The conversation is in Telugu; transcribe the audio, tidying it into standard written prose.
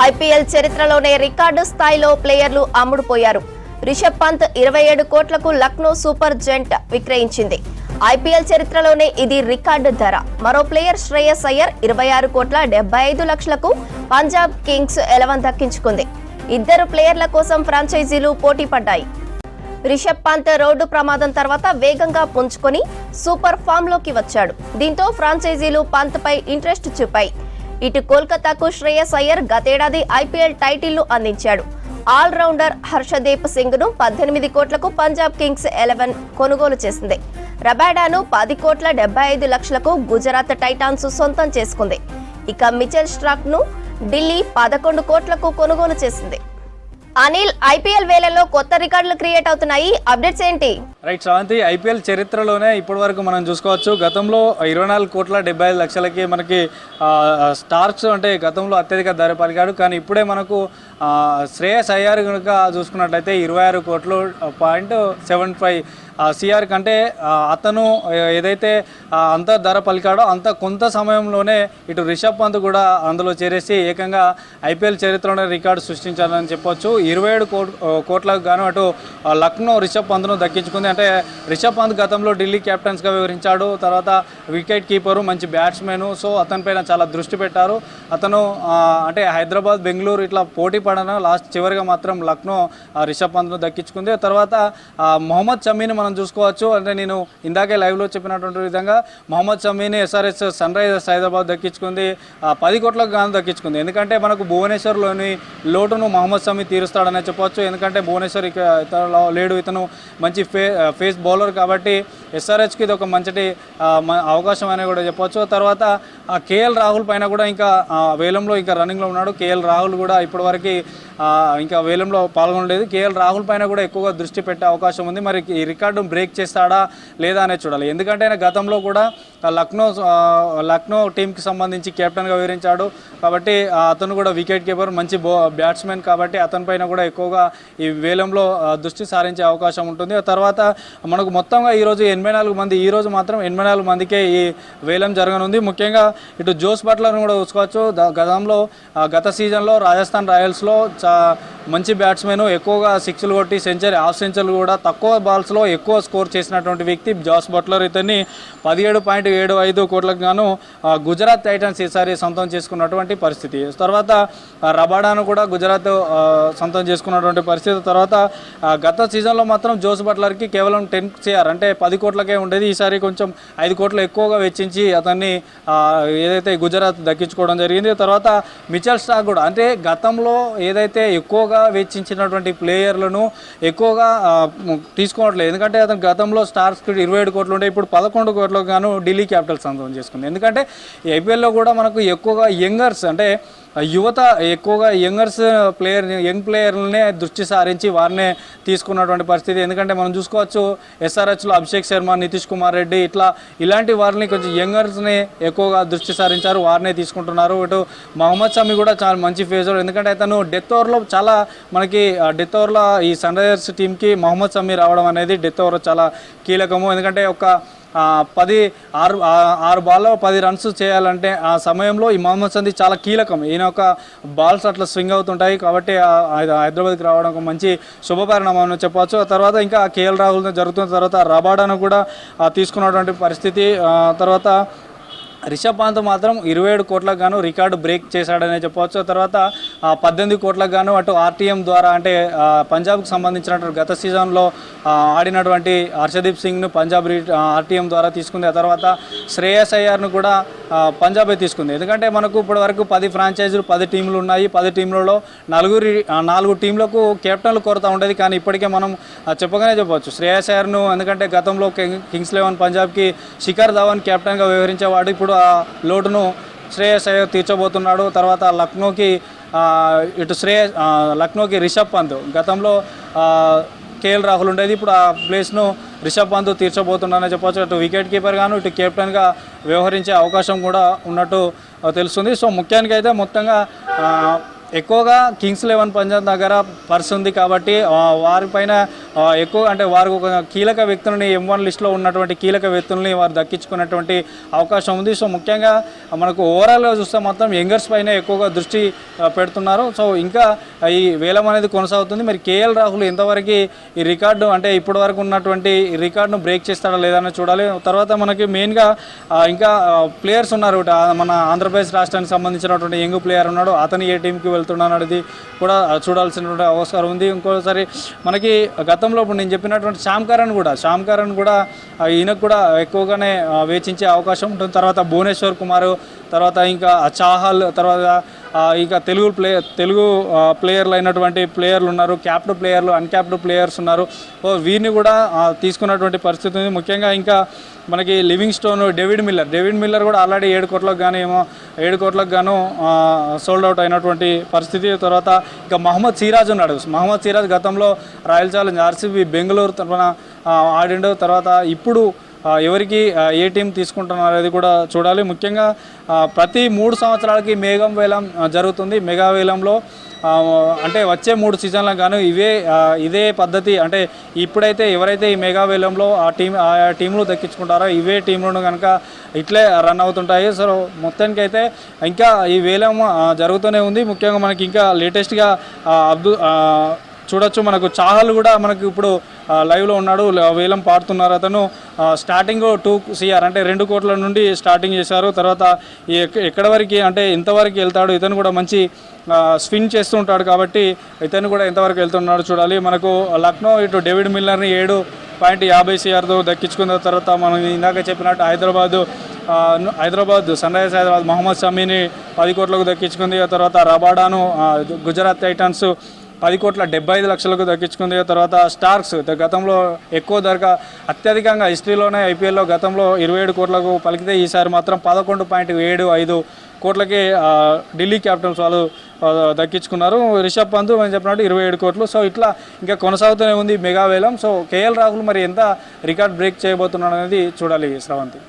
ఐపీఎల్ చరిత్రలోనే రికార్డు స్థాయిలో ప్లేయర్లు అమ్ముడుపోయారు. రిషబ్ పంత్ 27 కోట్లకు లక్నో సూపర్ జెయింట్ విక్రయించింది. ఐపీఎల్ చరిత్రలోనే ఇది రికార్డు ధర. మరో ప్లేయర్ శ్రేయస్ అయ్యర్ 26 కోట్ల 75 లక్షలకు పంజాబ్ కింగ్స్ 11 దక్కించుకుంది. ఇద్దరు ప్లేయర్ల కోసం ఫ్రాంచైజీలు పోటీ పడ్డాయి. రిషబ్ పంత్ రోడ్డు ప్రమాదం తర్వాత వేగంగా పుంజుకొని సూపర్ ఫామ్ లోకి వచ్చాడు. దీంతో ఫ్రాంచైజీలు పంత్ పై ఇంట్రెస్ట్ చూపాయి. ఇటు కోల్కతాకు శ్రేయస్ అయ్యర్ గతేడాది ఐపీఎల్ టైటిల్ అందించాడు. ఆల్రౌండర్ హర్షదీప్ సింగ్ ను 18 కోట్లకు పంజాబ్ కింగ్స్ 11 కొనుగోలు చేసింది. రబాడాను 10 కోట్ల 75 లక్షలకు గుజరాత్ టైటాన్స్ సొంతం చేసుకుంది. ఇక మిచెల్ స్టార్క్ ను ఢిల్లీ 11 కోట్లకు కొనుగోలు చేసింది. అనిల్, ఐపీఎల్ వేళల్లో కొత్త రికార్డులు క్రియేట్ అవుతున్నాయి. అప్డేట్స్ ఏంటి? రైట్ శ్రావంతి, ఐపీఎల్ చరిత్రలోనే ఇప్పటి వరకు మనం చూసుకోవచ్చు. గతంలో 24 కోట్ల 75 లక్షలకి మనకి స్టార్క్స్ అంటే గతంలో అత్యధిక ధర పలికాడు. కానీ ఇప్పుడే మనకు శ్రేయస్ అయ్యర్ కనుక చూసుకున్నట్లయితే 26 కోట్లు .75 సిఆర్ కంటే అతను ఏదైతే అంత ధర పలికాడో అంత కొంత సమయంలోనే ఇటు రిషబ్ పంత్ కూడా అందులో చేరేసి ఏకంగా ఐపీఎల్ చరిత్రలోనే రికార్డు సృష్టించాలని చెప్పొచ్చు. 27 కోట్లకు గాను అటు లక్నో రిషబ్ పంత్ను దక్కించుకుంది. అంటే రిషబ్ పంత్ గతంలో ఢిల్లీ కెప్టెన్స్గా వివరించాడు. తర్వాత వికెట్ కీపరు, మంచి బ్యాట్స్మెన్. సో అతనిపైన చాలా దృష్టి పెట్టారు. అతను అంటే హైదరాబాద్, బెంగళూరు ఇట్లా పోటీ పడను లాస్ట్ చివరిగా మాత్రం లక్నో రిషబ్ పంత్ను దక్కించుకుంది. తర్వాత మొహమ్మద్ షమీని మనం చూసుకోవచ్చు. అంటే నేను ఇందాకే లైవ్లో చెప్పినటువంటి విధంగా మొహమ్మద్ షమీని SRH సన్ రైజర్స్ హైదరాబాద్ దక్కించుకుంది. 10 కోట్లకు గాను దక్కించుకుంది. ఎందుకంటే మనకు భువనేశ్వర్లోని లోటును మొహమ్మద్ షమీ తీరుస్తాడనే చెప్పొచ్చు. ఎందుకంటే భువనేశ్వర్ ఇతను లేడు, ఇతను మంచి ఫేస్ బౌలర్ కాబట్టి SRHకి ఇది ఒక మంచి అవకాశం అని కూడా చెప్పొచ్చు. తర్వాత కేఎల్ రాహుల్ పైన కూడా ఇంకా వేలంలో ఇంకా రన్నింగ్లో ఉన్నాడు. కేఎల్ రాహుల్ కూడా ఇప్పటివరకు ఇంకా వేలంలో పాల్గొనలేదు. కేఎల్ రాహుల్ పైన కూడా ఎక్కువగా దృష్టి పెట్టే అవకాశం ఉంది. మరి ఈ రికార్డు బ్రేక్ చేస్తాడా లేదా అనేది చూడాలి. ఎందుకంటే ఆయన గతంలో కూడా లక్నో టీంకి సంబంధించి కెప్టెన్గా వివరించాడు. కాబట్టి అతను కూడా వికెట్ కీపర్, మంచి బ్యాట్స్మెన్ కాబట్టి అతని పైన కూడా ఎక్కువగా ఈ వేలంలో దృష్టి సారించే అవకాశం ఉంటుంది. తర్వాత మనకు మొత్తంగా ఈరోజు 84 మంది, ఈరోజు మాత్రం 84 మందికే ఈ వేలం జరగనుంది. ముఖ్యంగా ఇటు జోస్ బట్లర్ను కూడా చూసుకోవచ్చు. గత సీజన్లో రాజస్థాన్ రాయల్స్లో మంచి బ్యాట్స్మెన్, ఎక్కువగా సిక్స్లు కొట్టి సెంచరీ, హాఫ్ సెంచరీలు కూడా తక్కువ బాల్స్లో ఎక్కువ స్కోర్ చేసినటువంటి వ్యక్తి జోస్ బట్లర్. ఇతన్ని 17.75 కోట్లకు గాను గుజరాత్ టైటన్స్ ఈసారి సొంతం చేసుకున్నటువంటి పరిస్థితి. తర్వాత రబాడాను కూడా గుజరాత్ సొంతం చేసుకున్నటువంటి పరిస్థితి. తర్వాత గత సీజన్లో మాత్రం జోస్ బట్లర్కి కేవలం 10 CR అంటే 10 కోట్లకే ఉండేది. ఈసారి కొంచెం 5 కోట్లు ఎక్కువగా వెచ్చించి అతన్ని ఏదైతే గుజరాత్ దక్కించుకోవడం జరిగింది. తర్వాత మిచెల్ స్టార్క్ కూడా అంటే గతంలో ఏదైతే ఎక్కువగా వెచ్చించినటువంటి ప్లేయర్లను ఎక్కువగా తీసుకోవట్లేదు. ఎందుకంటే అతను గతంలో స్టార్స్కి 27 కోట్లు ఉంటే ఇప్పుడు 11 కోట్లకు గాను ఢిల్లీ క్యాపిటల్స్ సొంతం చేసుకుంది. ఎందుకంటే ఈ ఐపీఎల్లో కూడా మనకు ఎక్కువగా యంగర్స్ అంటే యువత ఎక్కువగా యంగ్ ప్లేయర్లనే దృష్టి సారించి వారినే తీసుకున్నటువంటి పరిస్థితి. ఎందుకంటే మనం చూసుకోవచ్చు SRHలో అభిషేక్ శర్మ, నితీష్ కుమార్ రెడ్డి ఇలాంటి వారిని కొంచెం యంగర్స్ని ఎక్కువగా దృష్టి సారించారు, వారినే తీసుకుంటున్నారు. ఇటు మొహమ్మద్ షమీ కూడా చాలా మంచి ఫేజర్. ఎందుకంటే అతను డెత్ ఓవర్లో చాలా మనకి డెత్ ఓవర్లో ఈ సన్ రైజర్స్ టీంకి మొహమ్మద్ షమీ రావడం అనేది డెత్ ఓవర్ చాలా కీలకము. ఎందుకంటే ఒక 6 బాల్లో 10 రన్స్ చేయాలంటే ఆ సమయంలో ఈ మొహమ్మద్ షమీ చాలా కీలకం. ఈయన ఒక బాల్స్ అట్లా స్వింగ్ అవుతుంటాయి కాబట్టి హైదరాబాద్కి రావడం ఒక మంచి శుభపరిణామం అని చెప్పవచ్చు. తర్వాత ఇంకా కేఎల్ రాహుల్ జరుగుతున్న తర్వాత రబాడాను కూడా తీసుకున్నటువంటి పరిస్థితి. తర్వాత రిషబ్ పంత్ మాత్రం 27 కోట్లకు గాను రికార్డు బ్రేక్ చేశాడనే చెప్పవచ్చు. తర్వాత 18 కోట్లకు గాను అటు ఆర్టీఎం ద్వారా అంటే పంజాబ్కి సంబంధించినటువంటి గత సీజన్లో ఆడినటువంటి హర్షదీప్ సింగ్ను పంజాబ్ ఆర్టీఎం ద్వారా తీసుకుంది. ఆ తర్వాత శ్రేయస్ అయ్యర్ను కూడా పంజాబే తీసుకుంది. ఎందుకంటే మనకు ఇప్పటి వరకు 10 ఫ్రాంచైజీలు 10 టీంలు ఉన్నాయి. 10 టీంలలో 4 టీంలకు కెప్టెన్లు కొరత ఉండేది. కానీ ఇప్పటికే మనం చెప్పగానే చెప్పవచ్చు శ్రేయస్ అయ్యర్ను. ఎందుకంటే గతంలో కింగ్స్ 11 పంజాబ్కి శిఖర్ ధవన్ కెప్టెన్గా వ్యవహరించేవాడు. ఇప్పుడు ఆ లోటును శ్రేయస్ అయ్యర్ తీర్చబోతున్నాడు. తర్వాత లక్నోకి రిషబ్ పంత్, గతంలో కేఎల్ రాహుల్ ఉండేది, ఇప్పుడు ఆ ప్లేస్ను రిషబ్ పంత్ తీర్చబోతున్నాడని చెప్పవచ్చు. అటు వికెట్ కీపర్ గాను ఇటు కెప్టెన్గా వ్యవహరించే అవకాశం కూడా ఉన్నట్టు తెలుస్తుంది. సో మొత్తానికైతే మొత్తంగా ఎక్కువగా కింగ్స్ 11 పంజాబ్ దగ్గర పర్స్ ఉంది కాబట్టి వారిపైన ఎక్కువ అంటే వారు ఒక కీలక వ్యక్తులని M1 లిస్టులో ఉన్నటువంటి కీలక వ్యక్తుల్ని వారు దక్కించుకున్నటువంటి అవకాశం ఉంది. సో ముఖ్యంగా మనకు ఓవరాల్గా చూస్తే మొత్తం యంగర్స్ పైన ఎక్కువగా దృష్టి పెడుతున్నారు. సో ఇంకా ఈ వేలం అనేది కొనసాగుతుంది. మరి కేఎల్ రాహుల్ ఎంతవరకు ఈ రికార్డు అంటే ఇప్పటి వరకు ఉన్నటువంటి రికార్డును బ్రేక్ చేస్తాడా లేదని చూడాలి. తర్వాత మనకి మెయిన్గా ఇంకా ప్లేయర్స్ ఉన్నారు. మన ఆంధ్రప్రదేశ్ రాష్ట్రానికి సంబంధించినటువంటి యంగ్ ప్లేయర్ ఉన్నాడు, అతను ఏ టీంకి వెళ్తున్నాడు అనేది కూడా చూడాల్సినటువంటి అవసరం ఉంది. ఇంకోసారి మనకి గతంలో ఇప్పుడు నేను చెప్పినటువంటి శ్యామ్ కరణ్ కూడా ఈయనకు కూడా ఎక్కువగానే వేచించే అవకాశం ఉంటుంది. తర్వాత భువనేశ్వర్ కుమార్, తర్వాత ఇంకా చాహల్, తర్వాత ఇంకా తెలుగు ప్లేయర్లు అయినటువంటి ప్లేయర్లు ఉన్నారు, క్యాప్డ్ ప్లేయర్లు, అన్క్యాప్డ్ ప్లేయర్స్ ఉన్నారు. వీరిని కూడా తీసుకున్నటువంటి పరిస్థితి ఉంది. ముఖ్యంగా ఇంకా మనకి లివింగ్ స్టోన్, డేవిడ్ మిల్లర్ కూడా ఆల్రెడీ 7 కోట్లకు గాను సోల్డ్ అవుట్ అయినటువంటి పరిస్థితి. తర్వాత ఇంకా మహమ్మద్ సిరాజ్ గతంలో రాయల్ ఛాలెంజ్ RCB బెంగళూరు తరఫున ఆడిండు. తర్వాత ఇప్పుడు ఎవరికి ఏ టీం తీసుకుంటున్నారు అనేది కూడా చూడాలి. ముఖ్యంగా ప్రతి 3 సంవత్సరాలకి మెగా వేలం జరుగుతుంది. మెగా వేలంలో అంటే వచ్చే 3 సీజన్లకు గాను ఇదే పద్ధతి, అంటే ఇప్పుడైతే ఎవరైతే ఈ మెగా వేలంలో ఆ టీంలు దక్కించుకుంటారో ఇవే టీంలను కనుక ఇట్లే రన్ అవుతుంటాయి. సో మొత్తానికి అయితే ఇంకా ఈ వేలం జరుగుతూనే ఉంది. ముఖ్యంగా మనకి ఇంకా లేటెస్ట్గా చూడొచ్చు, మనకు చాహల్ కూడా మనకు ఇప్పుడు లైవ్లో ఉన్నాడు, వేలం పాడుతున్నారు. అతను స్టార్టింగ్ 2 CR అంటే 2 కోట్ల నుండి స్టార్టింగ్ చేశారు. తర్వాత ఎక్కడ వరకు అంటే ఇంతవరకు వెళ్తాడు, ఇతను కూడా మంచి స్పిన్ చేస్తూ ఉంటాడు కాబట్టి ఇతను కూడా ఎంతవరకు వెళ్తున్నాడు చూడాలి. మనకు లక్నో ఇటు డేవిడ్ మిల్లర్ని 7.50 CRతో దక్కించుకున్న తర్వాత మనం ఇందాక చెప్పినట్టు హైదరాబాద్ సన్ రైజర్స్ హైదరాబాద్ మహమ్మద్ షమీని 10 కోట్లకు దక్కించుకుంది. తర్వాత రబాడాను గుజరాత్ టైటన్స్ 10,75,00,000కు దక్కించుకుంది. తర్వాత స్టార్క్స్ గతంలో ఎక్కువ ధరగా అత్యధికంగా హిస్టరీలోనే IPLలో గతంలో 27 కోట్లకు పలికితే ఈసారి మాత్రం 11.75 కోట్లకి ఢిల్లీ క్యాపిటల్స్ వాళ్ళు దక్కించుకున్నారు. రిషబ్ పంత్ మనం చెప్పినట్టు 27 కోట్లు. సో ఇట్లా ఇంకా కొనసాగుతూనే ఉంది మెగా వేలం. సో కేఎల్ రాహుల్ మరి ఎంత రికార్డ్ బ్రేక్ చేయబోతున్నాడు అనేది చూడాలి శ్రవంతి.